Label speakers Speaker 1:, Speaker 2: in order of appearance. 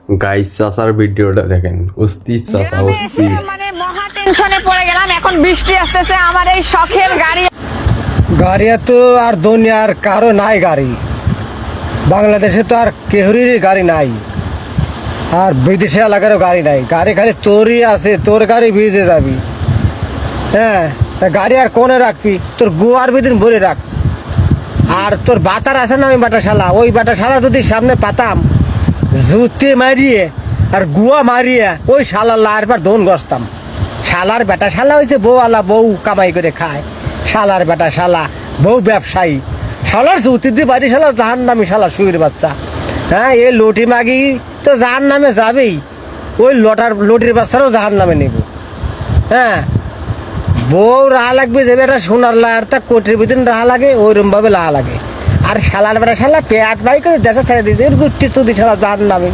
Speaker 1: Guys চাচার ভিডিওটা দেখেন, অস্থির চাচা অস্থির।
Speaker 2: মানে মহা টেনশনে পড়ে গেলাম, এখন বৃষ্টি আসতেছে, আমার এই শখের গাড়ি
Speaker 3: গাড়ি তো আর দুনিয়ার কারো নাই গাড়ি, বাংলাদেশে তো আর কেহরিরই গাড়ি নাই, আর বিদেশে এলাকারও গাড়ি নাই। গাড়ি খালি তোরই আছে, তোর গাড়ি ভিজে যাবি। হ্যাঁ, তা গাড়ি আর কোনে রাখবি? তোর গুয়ার বিদিন ভরে রাখ। আর তোর বাতার আছে না, আমি বাটাশালা, ওই বাটাশালা যদি সামনে পাতাম, জুতে মারিয়ে আর গুয়া মারিয়ে ওই শালার লারবার দোন গসতাম। শালার বেটা শালা হয়েছে বউওয়ালা, বউ কামাই করে খায়। শালার বেটা শালা, বউ ব্যবসায়ী। শালার জুতি দিয়ে বাড়ি শালা জাহান নামি, শালা শুয়ের বাচ্চা। হ্যাঁ, এ লটি মাগি তো জাহান নামে যাবেই, ওই লটির বাচ্চারাও জাহান নামে নেব। হ্যাঁ, বউ রাহা লাগবে, যে বেটা সোনার লাহার তা কোটির ভিতরে রাহা লাগে, ওইরকমভাবে লাহা লাগে। আর শালার বেটা শালা পেট বাই করে দেশে ছেড়ে দিতে গুটি চুদি শালা জাহান নামে।